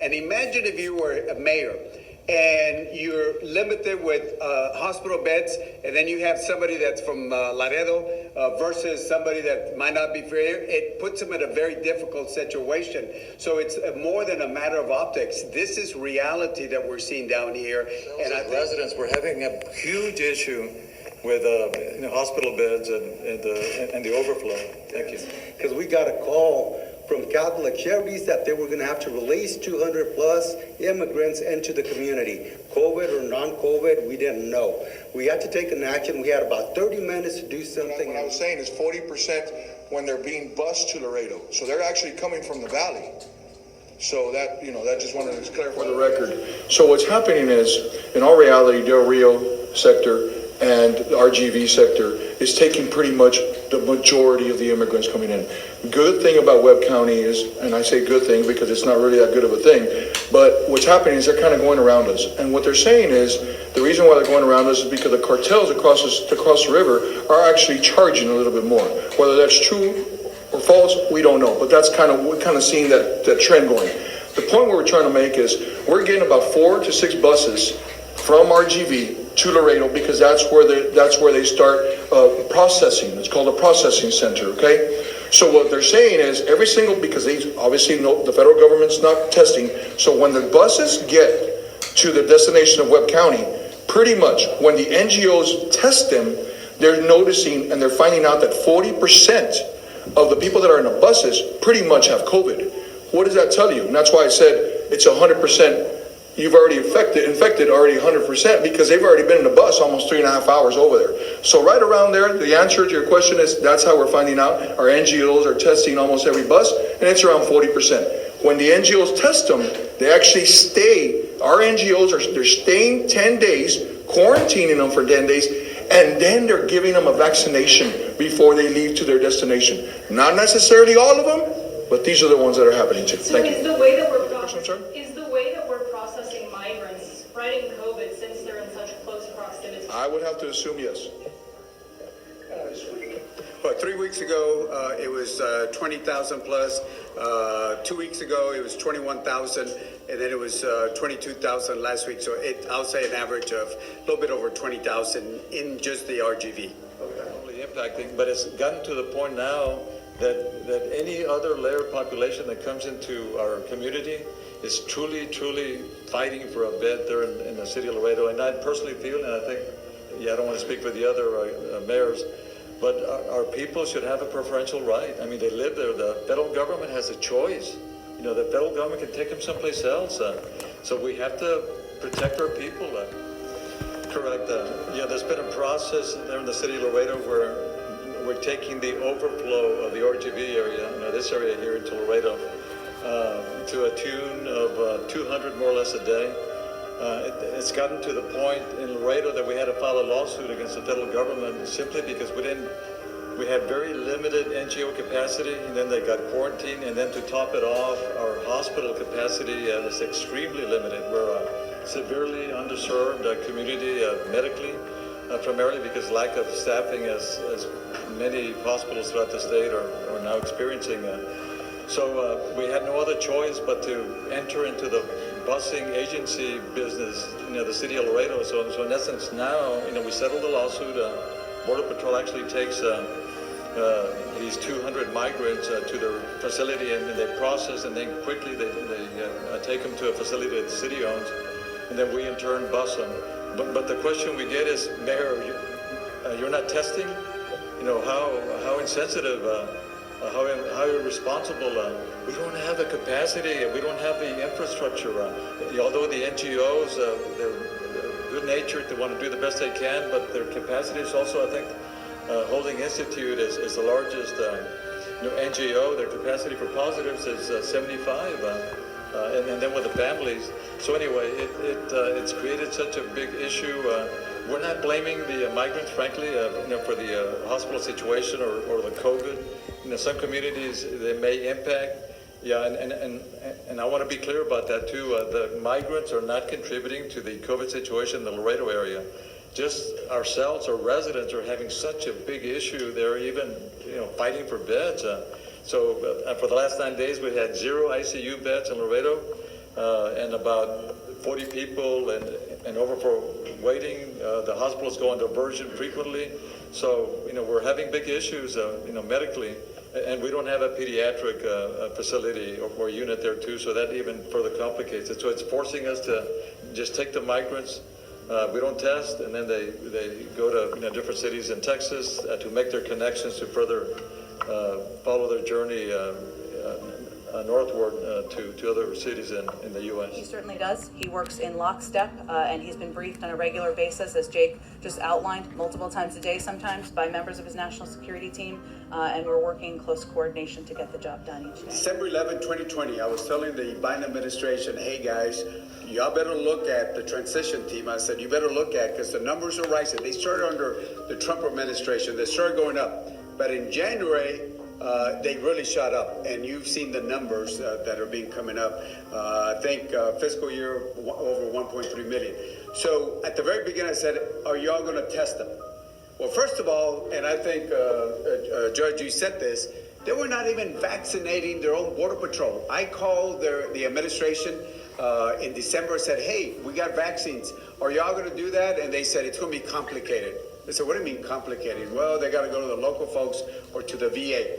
And imagine if you were a mayor and you're limited with hospital beds, and then you have somebody that's from Laredo versus somebody that might not be fair. It puts them in a very difficult situation. So it's more than a matter of optics. This is reality that we're seeing down here. And I think residents, we're having a huge issue with hospital beds and the overflow. Thank you. Because we got a call from Catholic Charities that they were going to have to release 200 plus immigrants into the community. COVID or non-COVID, we didn't know. We had to take an action. We had about 30 minutes to do something. What I was saying is 40% when they're being bused to Laredo. So they're actually coming from the valley. So that, that just wanted to clarify. For the record. So what's happening is, in all reality, Del Rio sector and the RGV sector is taking pretty much the majority of the immigrants coming in. Good thing about Webb County is, and I say good thing because it's not really that good of a thing, but what's happening is they're kind of going around us. And what they're saying is, the reason why they're going around us is because the cartels across the river are actually charging a little bit more. Whether that's true or false, we don't know. But we're kind of seeing that trend going. The point where we're trying to make is, we're getting about 4 to 6 buses from RGV to Laredo because that's where they start processing. It's called a processing center, okay? So what they're saying is because they obviously know the federal government's not testing. So when the buses get to the destination of Webb County, pretty much when the NGOs test them, they're noticing and they're finding out that 40% of the people that are in the buses pretty much have COVID. What does that tell you? And that's why I said it's 100%. You've already infected already 100% because they've already been in the bus almost 3.5 hours over there. So right around there, the answer to your question is that's how we're finding out. Our NGOs are testing almost every bus, and it's around 40%. When the NGOs test them, they actually stay. Our NGOs they're staying 10 days, quarantining them for 10 days, and then they're giving them a vaccination before they leave to their destination. Not necessarily all of them, but these are the ones that are happening too. So Thank is you. the way that we're processing migrants spreading COVID since they're in such close proximity? I would have to assume yes. But 3 weeks ago, it was 20,000 plus. 2 weeks ago, it was 21,000, and then it was 22,000 last week. So I'll say an average of a little bit over 20,000 in just the RGV. Probably impacting, but it's gotten to the point now that any other layer of population that comes into our community is truly fighting for a bed there in the city of Laredo. And I personally feel, and I think, I don't want to speak for the other mayors, but our people should have a preferential right. I mean, they live there. The federal government has a choice. The federal government can take them someplace else. So we have to protect our people. Correct. There's been a process there in the city of Laredo where we're taking the overflow of the RGV area, this area here into Laredo, to a tune of 200 more or less a day. It's gotten to the point in Laredo that we had to file a lawsuit against the federal government simply because we had very limited NGO capacity, and then they got quarantined, and then to top it off, our hospital capacity is extremely limited. We're a severely underserved community medically, primarily because lack of staffing as many hospitals throughout the state are now experiencing. So we had no other choice but to enter into the busing agency business, the city of Laredo. So in essence now, we settled the lawsuit. Border Patrol actually takes these 200 migrants to their facility, and they process, and then quickly they take them to a facility that the city owns, and then we in turn bus them. But the question we get is, Mayor, you're not testing? How insensitive, how irresponsible. We don't have the capacity, we don't have the infrastructure. Although the NGOs, they're good-natured, they want to do the best they can, but their capacity is also, I think, Holding Institute is the largest NGO. Their capacity for positives is 75, and then with the families. So anyway, it's created such a big issue. We're not blaming the migrants, frankly, for the hospital situation or the COVID. Some communities, they may impact. Yeah, and I want to be clear about that too. The migrants are not contributing to the COVID situation in the Laredo area. Just ourselves, our residents, are having such a big issue. They're even, fighting for beds. So for the last 9 days, we had 0 ICU beds in Laredo. and about 40 people and over for waiting. The hospitals go into diversion frequently. So, we're having big issues, medically, and we don't have a pediatric facility or unit there too, so that even further complicates it. So it's forcing us to just take the migrants. We don't test, and then they go to different cities in Texas to make their connections to further follow their journey northward to other cities in the U.S. He certainly does. He works in lockstep, and he's been briefed on a regular basis, as Jake just outlined, multiple times a day sometimes by members of his national security team, and we're working in close coordination to get the job done each day. December 11, 2020, I was telling the Biden administration, hey guys, y'all better look at the transition team. I said, you better look at, because the numbers are rising. They started under the Trump administration. They started going up. But in January, they really shot up, and you've seen the numbers that are being coming up. I think fiscal year over 1.3 million. So at the very beginning, I said, are y'all going to test them? Well, first of all, and I think, Judge, you said this, they were not even vaccinating their own Border Patrol. I called the administration in December and said, hey, we got vaccines. Are y'all going to do that? And they said, it's going to be complicated. I said, what do you mean complicated? Well, they got to go to the local folks or to the VA.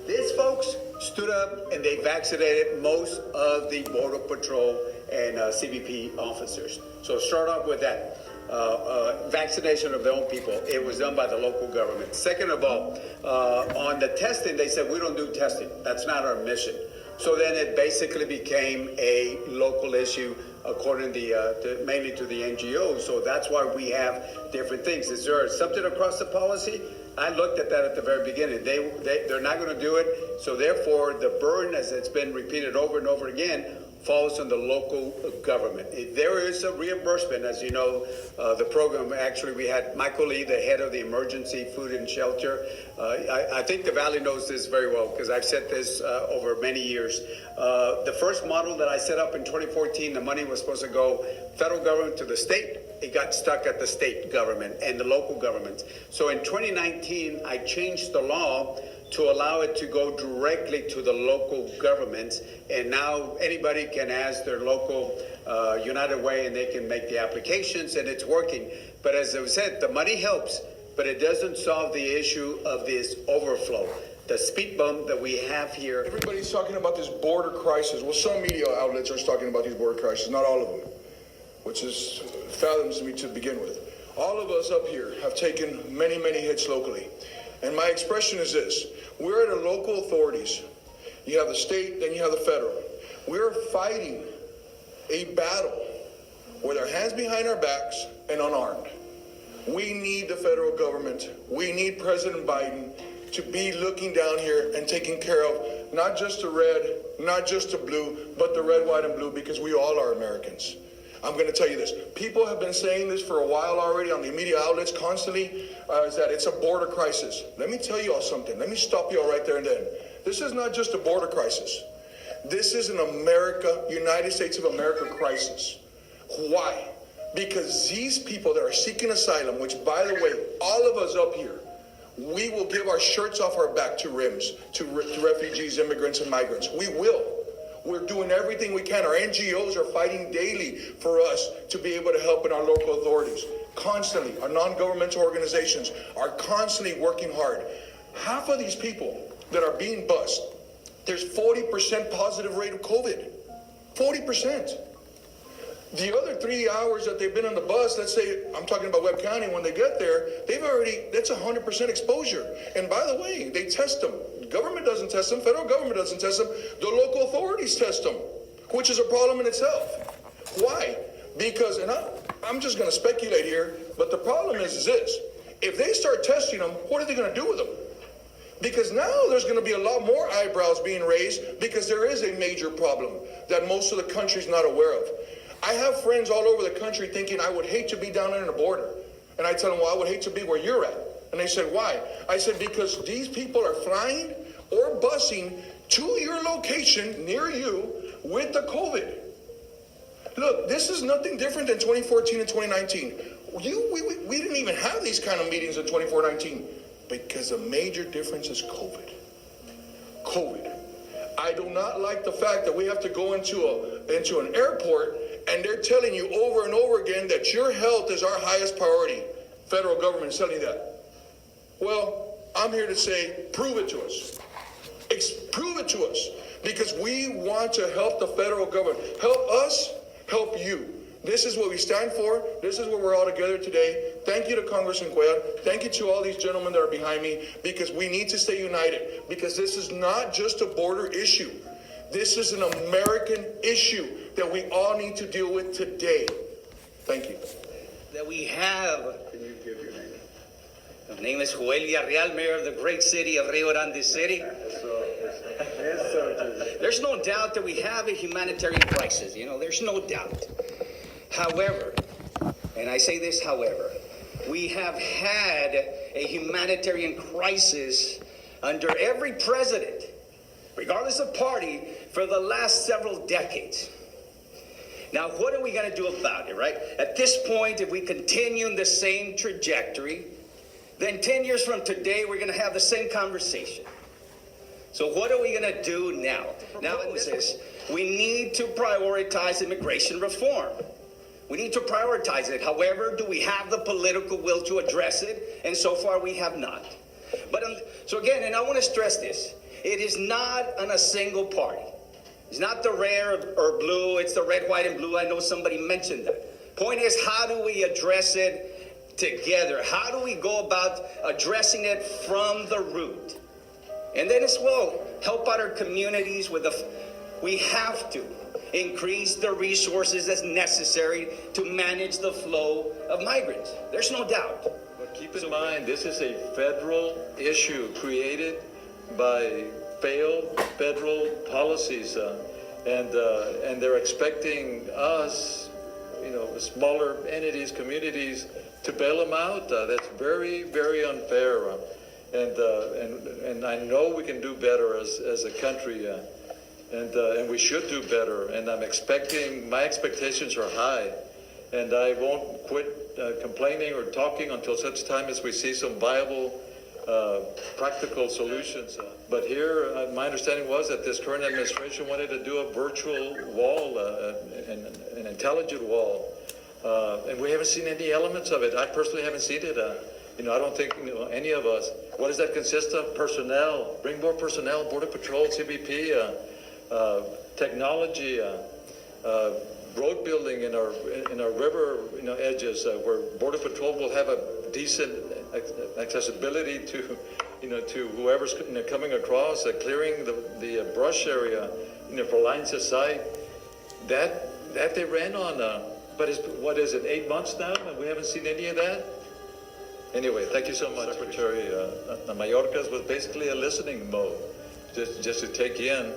These folks stood up and they vaccinated most of the Border Patrol and CBP officers. So start off with that. Vaccination of their own people. It was done by the local government. Second of all, on the testing, they said, we don't do testing. That's not our mission. So then it basically became a local issue according mainly to the NGOs. So that's why we have different things. Is there something across the policy? I looked at that at the very beginning. They're not going to do it. So therefore, the burden, as it's been repeated over and over again, falls on the local government. There is a reimbursement, as you know, the program, actually we had Michael Lee, the head of the Emergency Food and Shelter. I think the Valley knows this very well because I've said this over many years. The first model that I set up in 2014, the money was supposed to go federal government to the state. It got stuck at the state government and the local governments. So in 2019, I changed the law to allow it to go directly to the local governments. And now anybody can ask their local United Way and they can make the applications and it's working. But as I said, the money helps, but it doesn't solve the issue of this overflow. The speed bump that we have here. Everybody's talking about this border crisis. Well, some media outlets are talking about these border crises, not all of them, which is fathoms me to begin with. All of us up here have taken many, many hits locally. And my expression is this: we're at the local authorities. You have the state, then you have the federal. We're fighting a battle with our hands behind our backs and unarmed. We need the federal government. We need President Biden to be looking down here and taking care of not just the red, not just the blue, but the red, white, and blue, because we all are Americans. I'm going to tell you this. People have been saying this for a while already on the media outlets constantly, is that it's a border crisis. Let me tell you all something. Let me stop you all right there and then. This is not just a border crisis. This is an United States of America crisis. Why? Because these people that are seeking asylum, which, by the way, all of us up here, we will give our shirts off our back to RIMS, to refugees, immigrants, and migrants. We will. We're doing everything we can. Our NGOs are fighting daily for us to be able to help in our local authorities. Constantly, our non-governmental organizations are constantly working hard. Half of these people that are being bused, there's 40% positive rate of COVID. 40%. The other 3 hours that they've been on the bus, let's say, I'm talking about Webb County, when they get there, that's 100% exposure. And by the way, they test them. Government doesn't test them, federal government doesn't test them, the local authorities test them, which is a problem in itself. Why? Because, and I'm just going to speculate here, but the problem is this: if they start testing them, what are they going to do with them? Because now there's going to be a lot more eyebrows being raised because there is a major problem that most of the country's not aware of. I have friends all over the country thinking, I would hate to be down in the border. And I tell them, well, I would hate to be where you're at. And they said, why? I said, because these people are flying or busing to your location near you with the COVID. Look, this is nothing different than 2014 and 2019. We didn't even have these kind of meetings in 2019 because the major difference is COVID. COVID. I do not like the fact that we have to go into an airport and they're telling you over and over again that your health is our highest priority. Federal government is telling you that. Well, I'm here to say, prove it to us. Prove it to us, because we want to help the federal government. Help us, help you. This is what we stand for. This is where we're all together today. Thank you to Congressman Cuellar. Thank you to all these gentlemen that are behind me, because we need to stay united, because this is not just a border issue. This is an American issue that we all need to deal with today. Thank you. That we have. Can you give your name? My name is Joel Villarreal, mayor of the great city of Rio Rancho City. There's no doubt that we have a humanitarian crisis. There's no doubt. However, and I say this, however, we have had a humanitarian crisis under every president, regardless of party, for the last several decades. Now, what are we going to do about it, right? At this point, if we continue in the same trajectory, then 10 years from today, we're going to have the same conversation. So what are we going to do now? Now, we need to prioritize immigration reform. We need to prioritize it. However, do we have the political will to address it? And so far, we have not. But so again, and I want to stress this, it is not on a single party. It's not the red or blue, it's the red, white, and blue. I know somebody mentioned that. Point is, how do we address it together? How do we go about addressing it from the root? And then as well, help out our communities with we have to increase the resources that's necessary to manage the flow of migrants. There's no doubt. But keep in mind, this is a federal issue created by failed federal policies, and they're expecting us, smaller entities, communities, to bail them out. That's very, very unfair. And I know we can do better as a country, and we should do better. And my expectations are high, and I won't quit complaining or talking until such time as we see some viable, practical solutions. But here, my understanding was that this current administration wanted to do a virtual wall, an intelligent wall, and we haven't seen any elements of it. I personally haven't seen it. I don't think any of us. What does that consist of? Personnel. Bring more personnel. Border Patrol, CBP, technology, road building in our river edges, where Border Patrol will have a decent accessibility to whoever's coming across, clearing the brush area for lines of sight. That they ran on. But what is it? 8 months now, and we haven't seen any of that. Anyway, thank you so much, Secretary. Mayorkas was basically a listening mode, just to take in.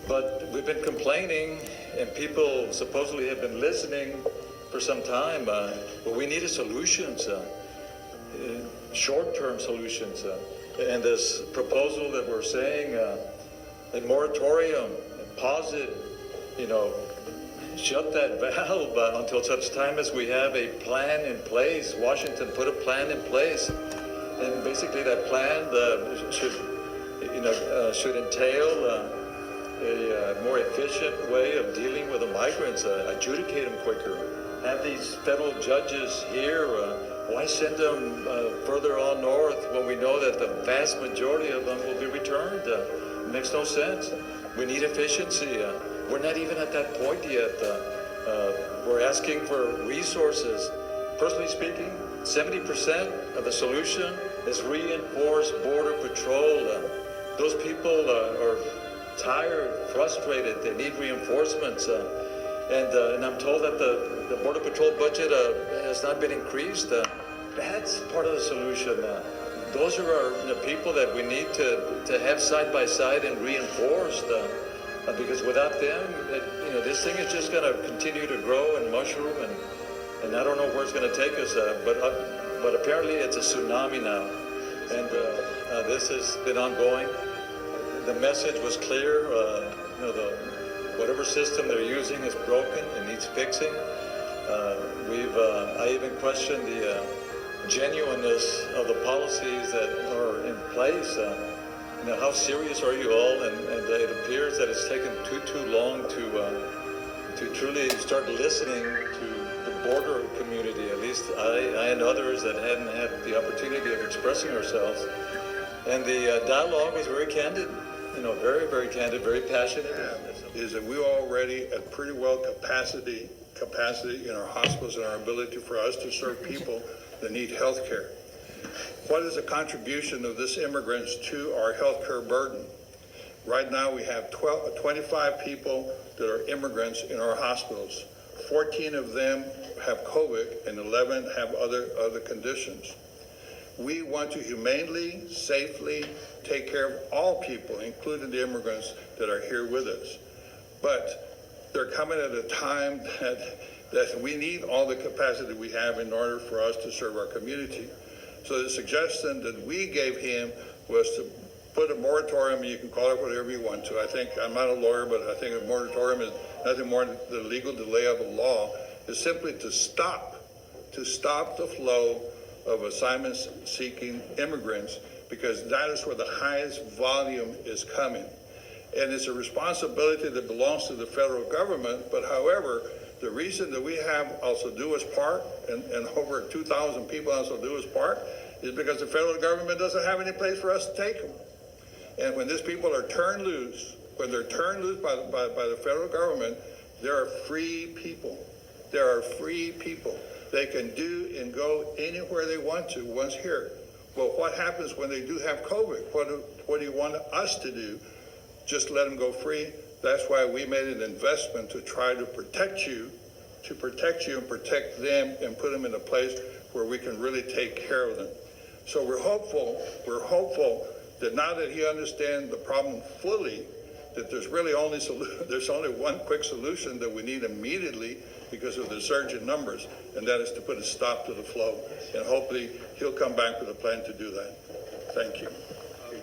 But we've been complaining, and people supposedly have been listening for some time. But we needed solutions, short-term solutions. And this proposal that we're saying, a moratorium, pause it, shut that valve until such time as we have a plan in place. Washington put a plan in place, and basically that plan should entail a more efficient way of dealing with the migrants, adjudicate them quicker, have these federal judges here. Why send them further on north when we know that the vast majority of them will be returned? It makes no sense. We need efficiency. We're not even at that point yet. We're asking for resources. Personally speaking, 70% of the solution is reinforced Border Patrol. Those people are tired, frustrated. They need reinforcements. And I'm told that the Border Patrol budget has not been increased. That's part of the solution. Those are our people that we need to have side by side and reinforced. Because without them, this thing is just going to continue to grow and mushroom, and I don't know where it's going to take us. But apparently it's a tsunami now, and this has been ongoing. The message was clear. Whatever system they're using is broken and needs fixing. I even questioned the genuineness of the policies that are in place. how serious are you all? And it appears that it's taken too long to truly start listening to the border community. At least I and others that hadn't had the opportunity of expressing ourselves. And the dialogue was very candid, very, very candid, very passionate. Is that we're already at pretty well capacity in our hospitals and our ability for us to serve people that need health care. What is the contribution of this immigrants to our healthcare burden? Right now we have 25 people that are immigrants in our hospitals. 14 of them have COVID and 11 have other conditions. We want to humanely, safely take care of all people, including the immigrants that are here with us. But they're coming at a time that we need all the capacity we have in order for us to serve our community. So the suggestion that we gave him was to put a moratorium, you can call it whatever you want to. I think, I'm not a lawyer, but I think a moratorium is nothing more than the legal delay of a law, is simply to stop the flow of assignments seeking immigrants, because that is where the highest volume is coming. And it's a responsibility that belongs to the federal government, but however, the reason that we have Also Do Us Part and over 2,000 people Also Do Us Part is because the federal government doesn't have any place for us to take them. And when these people are turned loose, when they're turned loose by the federal government, they are free people. They are free people. They can do and go anywhere they want to once here. Well, what happens when they do have COVID? What do you want us to do? Just let them go free? That's why we made an investment to try to protect you and protect them and put them in a place where we can really take care of them. So we're hopeful that now that he understands the problem fully, that there's really only one quick solution that we need immediately because of the surge in numbers, and that is to put a stop to the flow. And hopefully he'll come back with a plan to do that. Thank you.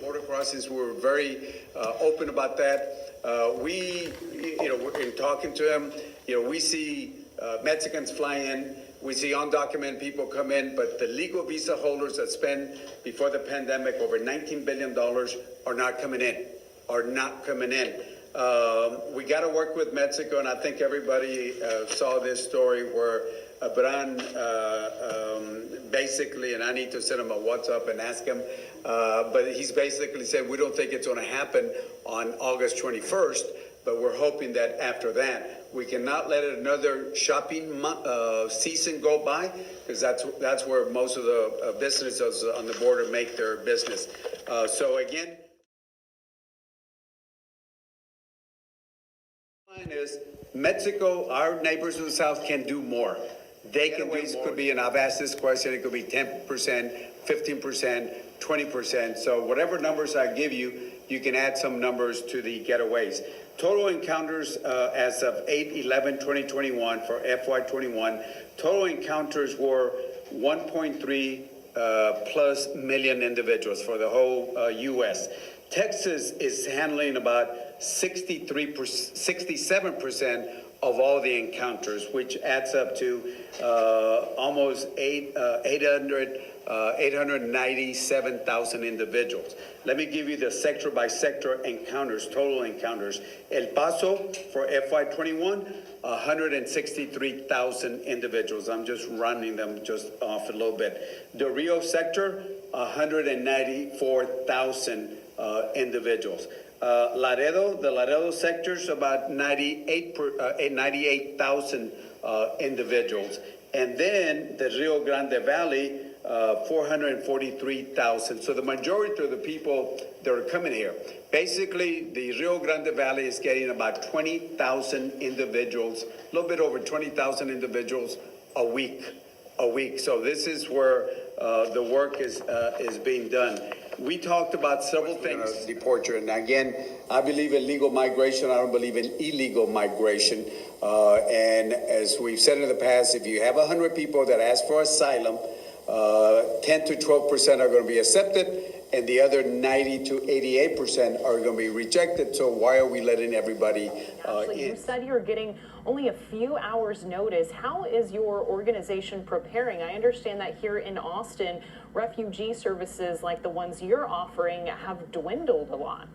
Border crossings, we were very open about that. In talking to him, we see Mexicans fly in, we see undocumented people come in, but the legal visa holders that spent before the pandemic over $19 billion are not coming in. We got to work with Mexico, and I think everybody saw this story where Bran basically, and I need to send him a WhatsApp and ask him, but he's basically said we don't think it's going to happen on August 21st, but we're hoping that after that. We cannot let another shopping season go by, because that's where most of the businesses on the border make their business. So again, is Mexico, our neighbors to the south, can do more. They can do more. Could be, and I've asked this question, it could be 10%, 15%, 20%. So whatever numbers I give you, you can add some numbers to the getaways. Total encounters as of 8/11/2021 for FY21, total encounters were 1.3 plus million individuals for the whole U.S. Texas is handling about 67% of all the encounters, which adds up to almost 897,000 individuals. Let me give you the sector by sector encounters, total encounters. El Paso for FY21, 163,000 individuals. I'm just rounding them just off a little bit. The Rio sector, 194,000 individuals. Laredo, the Laredo sector's about 98,000 individuals. And then the Rio Grande Valley, 443,000. So the majority of the people that are coming here, basically the Rio Grande Valley is getting about 20,000 individuals, a little bit over 20,000 individuals a week. So this is where the work is being done. We talked about several things. Deport you. And again, I believe in legal migration. I don't believe in illegal migration. And as we've said in the past, if you have 100 people that ask for asylum, 10 to 12% are going to be accepted, and the other 90 to 88% are going to be rejected. So why are we letting everybody Actually, you in? said you're getting only a few hours notice. How is your organization preparing? I understand that here in Austin, refugee services like the ones you're offering have dwindled a lot.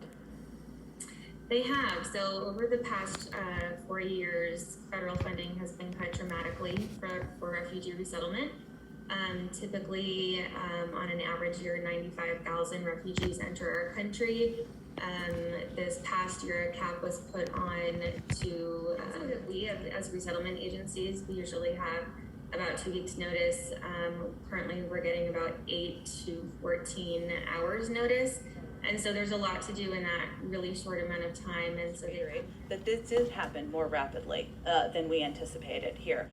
They have. So over the past 4 years, federal funding has been cut dramatically for refugee resettlement. Typically, on an average year, 95,000 refugees enter our country. This past year, a cap was put on to, we as resettlement agencies, we usually have about 2 weeks notice. Currently, we're getting about 8 to 14 hours notice. And so there's a lot to do in that really short amount of time. And so That this did happen more rapidly than we anticipated here.